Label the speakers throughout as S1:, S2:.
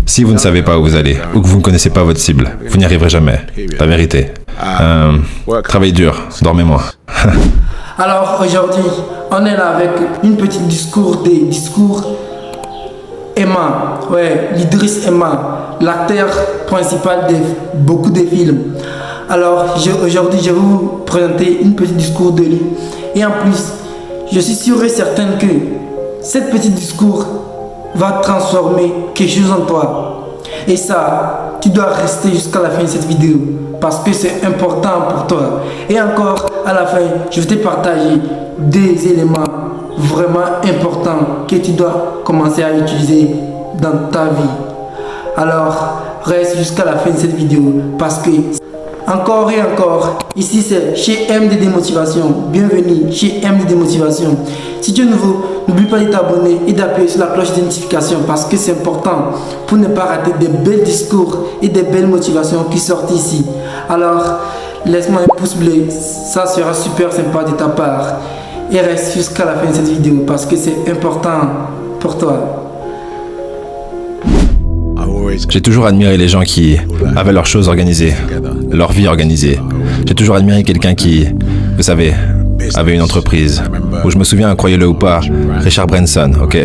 S1: Si vous ne savez pas où vous allez, ou que vous ne connaissez pas votre cible, vous n'y arriverez jamais. La vérité. Travaillez dur, dormez moins.
S2: Alors aujourd'hui, on est là avec une petite discours Emma, l'Idriss Emma, l'acteur principal de beaucoup de films. Alors aujourd'hui, je vais vous présenter une petite discours de lui. Et en plus, je suis sûr et certain que cette petite discours va transformer quelque chose en toi. Et ça, tu dois rester jusqu'à la fin de cette vidéo parce que c'est important pour toi. Et encore, à la fin, je vais te partager des éléments vraiment importants que tu dois commencer à utiliser dans ta vie. Alors, reste jusqu'à la fin de cette vidéo parce que encore et encore, ici c'est chez MDD Motivation. Bienvenue chez MDD Motivation. Si tu es nouveau, n'oublie pas de t'abonner et d'appuyer sur la cloche d'identification parce que c'est important pour ne pas rater des belles discours et des belles motivations qui sortent ici. Alors, laisse-moi un pouce bleu, ça sera super sympa de ta part. Et reste jusqu'à la fin de cette vidéo parce que c'est important pour toi.
S1: J'ai toujours admiré les gens qui avaient leurs choses organisées, leur vie organisée. J'ai toujours admiré quelqu'un qui, vous savez, avait une entreprise. Où je me souviens, croyez-le ou pas, Richard Branson, ok?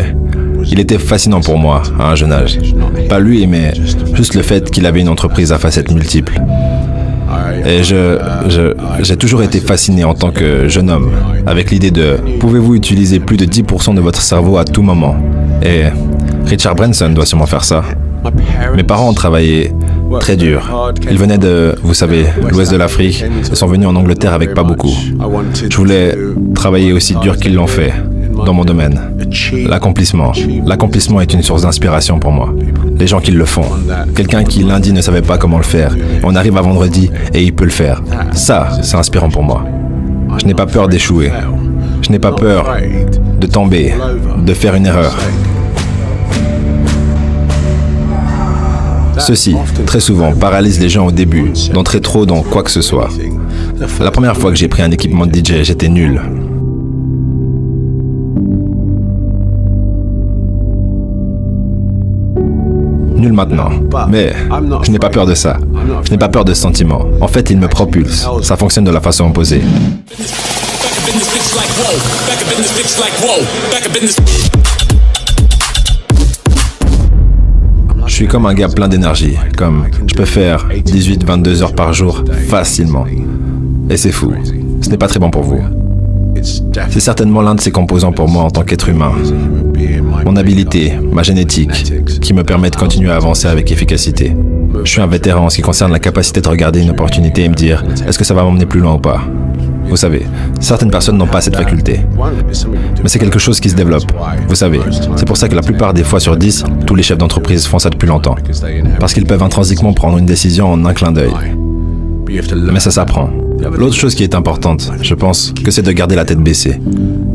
S1: Il était fascinant pour moi à un jeune âge. Pas lui, mais juste le fait qu'il avait une entreprise à facettes multiples. Et j'ai toujours été fasciné en tant que jeune homme avec l'idée de pouvez-vous utiliser plus de 10% de votre cerveau à tout moment? Et Richard Branson doit sûrement faire ça. Mes parents ont travaillé très dur. Ils venaient de, vous savez, l'ouest de l'Afrique et sont venus en Angleterre avec pas beaucoup. Je voulais travailler aussi dur qu'ils l'ont fait dans mon domaine. L'accomplissement. L'accomplissement est une source d'inspiration pour moi. Les gens qui le font. Quelqu'un qui lundi ne savait pas comment le faire. On arrive à vendredi et il peut le faire. Ça, c'est inspirant pour moi. Je n'ai pas peur d'échouer. Je n'ai pas peur de tomber, de faire une erreur. Ceci, très souvent, paralyse les gens au début, d'entrer trop dans quoi que ce soit. La première fois que j'ai pris un équipement de DJ, j'étais nul. Nul maintenant. Mais je n'ai pas peur de ça. Je n'ai pas peur de ce sentiment. En fait, il me propulse. Ça fonctionne de la façon opposée. Je suis comme un gars plein d'énergie, comme je peux faire 18-22 heures par jour facilement. Et c'est fou, ce n'est pas très bon pour vous. C'est certainement l'un de ces composants pour moi en tant qu'être humain. Mon habilité, ma génétique, qui me permet de continuer à avancer avec efficacité. Je suis un vétéran en ce qui concerne la capacité de regarder une opportunité et me dire « est-ce que ça va m'emmener plus loin ou pas ?» Vous savez, certaines personnes n'ont pas cette faculté. Mais c'est quelque chose qui se développe. Vous savez, c'est pour ça que la plupart des fois sur 10, tous les chefs d'entreprise font ça depuis longtemps. Parce qu'ils peuvent intrinsiquement prendre une décision en un clin d'œil. Mais ça s'apprend. L'autre chose qui est importante, je pense, que c'est de garder la tête baissée.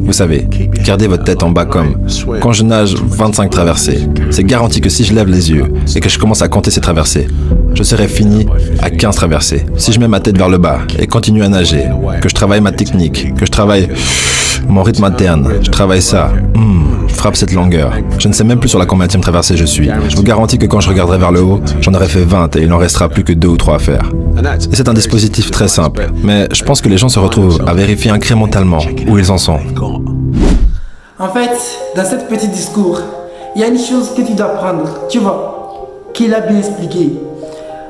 S1: Vous savez, gardez votre tête en bas comme quand je nage 25 traversées. C'est garanti que si je lève les yeux et que je commence à compter ces traversées, je serai fini à 15 traversées. Si je mets ma tête vers le bas et continue à nager, que je travaille ma technique, que je travaille mon rythme interne, je travaille ça, je frappe cette longueur. Je ne sais même plus sur la combienième traversée je suis. Je vous garantis que quand je regarderai vers le haut, j'en aurai fait 20 et il n'en restera plus que 2 ou 3 à faire. Et c'est un dispositif très simple, mais je pense que les gens se retrouvent à vérifier incrémentalement où ils en sont.
S2: En fait, dans cette petite discours, il y a une chose que tu dois prendre, tu vois, qu'il a bien expliqué.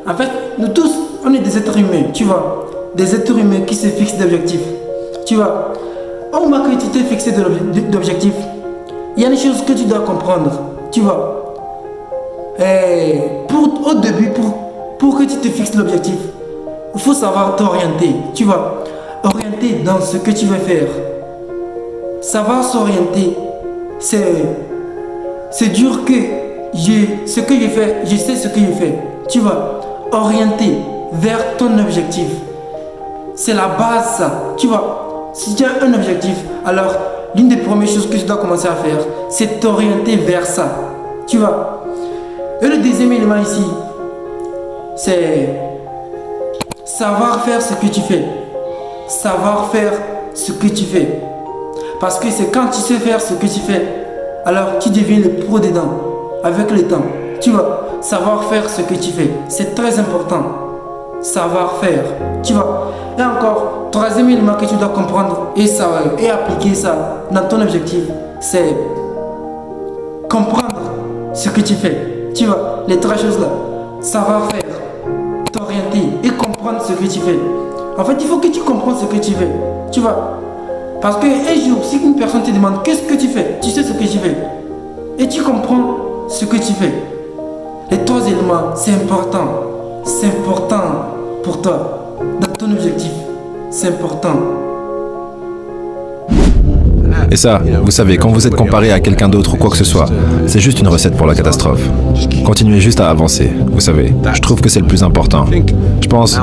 S2: En fait, nous tous, on est des êtres humains, tu vois, des êtres humains qui se fixent d'objectifs, tu vois. Au moment que tu t'es fixé d'objectifs, il y a une chose que tu dois comprendre, tu vois. Et au début, pour que tu te fixes l'objectif, il faut savoir t'orienter, tu vois. Orienter dans ce que tu veux faire. Savoir s'orienter, c'est dur que je sais ce que je fais, tu vois. Orienter vers ton objectif. C'est la base, ça, tu vois. Si tu as un objectif, alors l'une des premières choses que tu dois commencer à faire, c'est t'orienter vers ça, tu vois. Et le deuxième élément ici, c'est savoir faire ce que tu fais. Savoir faire ce que tu fais. Parce que c'est quand tu sais faire ce que tu fais, alors tu deviens le pro dedans, avec le temps. Tu vois, savoir faire ce que tu fais. C'est très important. Savoir faire. Tu vois. Et encore, troisième élément que tu dois comprendre et savoir et appliquer ça dans ton objectif, c'est comprendre ce que tu fais. Tu vois, les trois choses là. Savoir faire, t'orienter et comprendre ce que tu fais. En fait, il faut que tu comprennes ce que tu fais. Tu vois. Parce qu'un jour, si une personne te demande qu'est-ce que tu fais, tu sais ce que tu fais. Et tu comprends ce que tu fais. Les trois éléments, c'est important. C'est important pour toi. Dans ton objectif, c'est important.
S1: Et ça, vous savez, quand vous êtes comparé à quelqu'un d'autre ou quoi que ce soit, c'est juste une recette pour la catastrophe. Continuez juste à avancer, vous savez. Je trouve que c'est le plus important. Je pense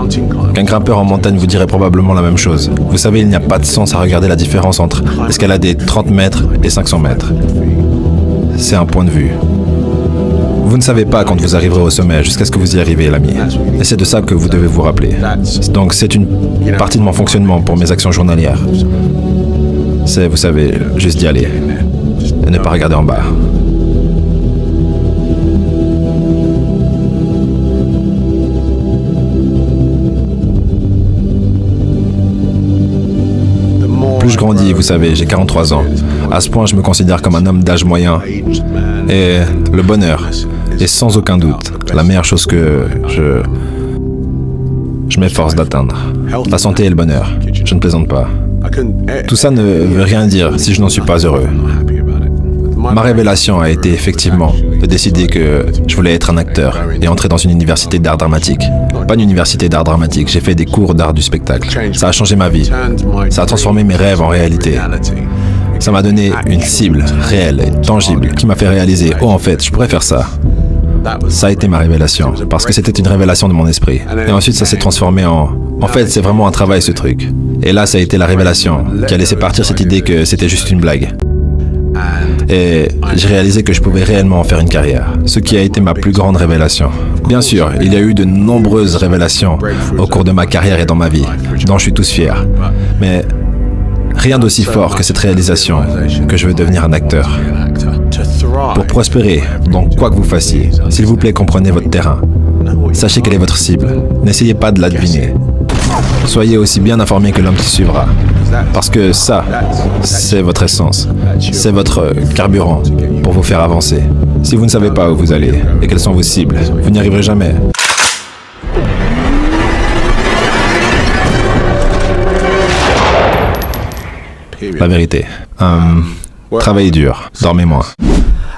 S1: qu'un grimpeur en montagne vous dirait probablement la même chose. Vous savez, il n'y a pas de sens à regarder la différence entre escalader 30 mètres et 500 mètres. C'est un point de vue. Vous ne savez pas quand vous arriverez au sommet jusqu'à ce que vous y arrivez, l'ami. Et c'est de ça que vous devez vous rappeler. Donc c'est une partie de mon fonctionnement pour mes actions journalières. C'est, vous savez, juste d'y aller et ne pas regarder en bas. Plus je grandis, vous savez, j'ai 43 ans. À ce point, je me considère comme un homme d'âge moyen. Et le bonheur est sans aucun doute la meilleure chose que je m'efforce d'atteindre. La santé et le bonheur, je ne plaisante pas. Tout ça ne veut rien dire si je n'en suis pas heureux. Ma révélation a été effectivement de décider que je voulais être un acteur et entrer dans une université d'art dramatique. Pas une université d'art dramatique, j'ai fait des cours d'art du spectacle. Ça a changé ma vie. Ça a transformé mes rêves en réalité. Ça m'a donné une cible réelle et tangible qui m'a fait réaliser, oh en fait, je pourrais faire ça. Ça a été ma révélation, parce que c'était une révélation de mon esprit. Et ensuite, ça s'est transformé en fait, c'est vraiment un travail, ce truc. Et là, ça a été la révélation qui a laissé partir cette idée que c'était juste une blague. Et j'ai réalisé que je pouvais réellement en faire une carrière, ce qui a été ma plus grande révélation. Bien sûr, il y a eu de nombreuses révélations au cours de ma carrière et dans ma vie, dont je suis tous fier. Mais rien d'aussi fort que cette réalisation que je veux devenir un acteur. Pour prospérer, donc quoi que vous fassiez, s'il vous plaît, comprenez votre terrain. Sachez quelle est votre cible. N'essayez pas de la deviner. Soyez aussi bien informé que l'homme qui suivra. Parce que ça, c'est votre essence. C'est votre carburant pour vous faire avancer. Si vous ne savez pas où vous allez et quelles sont vos cibles, vous n'y arriverez jamais. La vérité. Travaillez dur, dormez moins.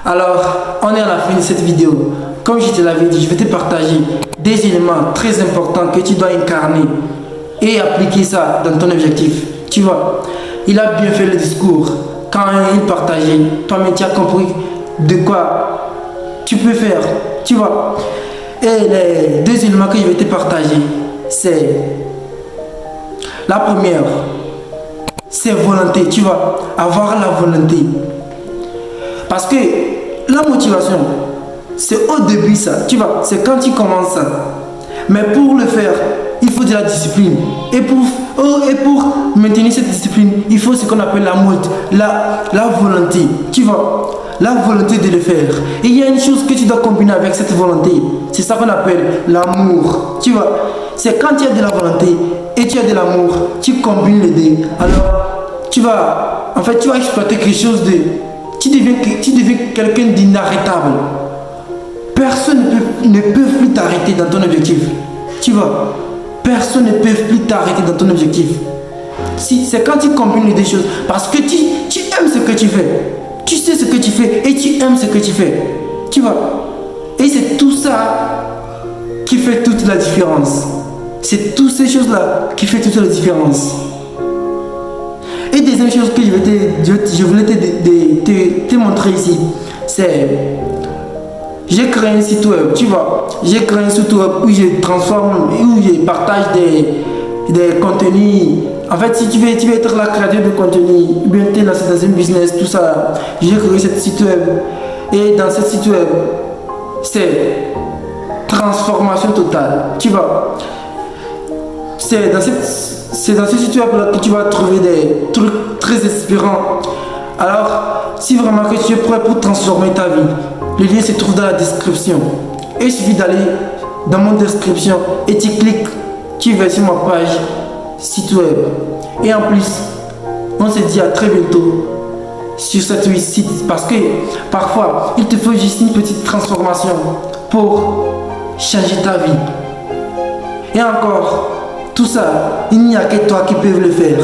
S2: Alors, on est à la fin de cette vidéo. Comme je te l'avais dit, je vais te partager des éléments très importants que tu dois incarner et appliquer ça dans ton objectif. Tu vois, il a bien fait le discours. Quand il partageait, toi-même tu as compris de quoi tu peux faire. Tu vois. Et les deux éléments que je vais te partager, c'est la première, c'est volonté. Tu vois, avoir la volonté. Parce que la motivation, c'est au début ça, tu vois, c'est quand tu commences ça. Mais pour le faire, il faut de la discipline. Et pour maintenir cette discipline, il faut ce qu'on appelle la volonté, tu vois, la volonté de le faire. Et il y a une chose que tu dois combiner avec cette volonté, c'est ça qu'on appelle l'amour, tu vois. C'est quand tu as de la volonté et tu as de l'amour, tu combines les deux. Alors, tu vas exploiter quelque chose de... Tu deviens quelqu'un d'inarrêtable. Personne ne peut plus t'arrêter dans ton objectif. Tu vois, personne ne peut plus t'arrêter dans ton objectif. C'est quand tu combines les deux choses. Parce que tu aimes ce que tu fais. Tu sais ce que tu fais et tu aimes ce que tu fais. Tu vois. Et c'est tout ça qui fait toute la différence. C'est toutes ces choses-là qui font toute la différence. Et deuxième chose que je voulais te montrer ici, c'est... J'ai créé un site web, tu vois. J'ai créé un site web où je transforme, où je partage des contenus. En fait, si tu veux être la créateur de contenu, ou bien tu es dans un business, tout ça, j'ai créé ce site web. Et dans ce site web, c'est transformation totale, tu vois. C'est dans ce site web là que tu vas trouver des trucs très inspirants. Alors, si vraiment que tu es prêt pour transformer ta vie, le lien se trouve dans la description. Il suffit d'aller dans mon description et tu cliques, tu vas sur ma page site web. Et en plus, on se dit à très bientôt sur cette site parce que parfois il te faut juste une petite transformation pour changer ta vie. Et encore, tout ça, il n'y a que toi qui peux le faire.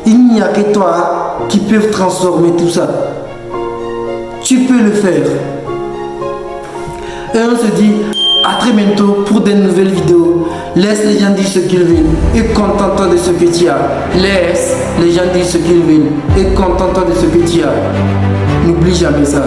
S2: Il n'y a que toi qui peux transformer tout ça. Tu peux le faire. Et on se dit à très bientôt pour de nouvelles vidéos. Laisse les gens dire ce qu'ils veulent et contente-toi de ce que tu as. Laisse les gens dire ce qu'ils veulent et contente-toi de ce que tu as. N'oublie jamais ça.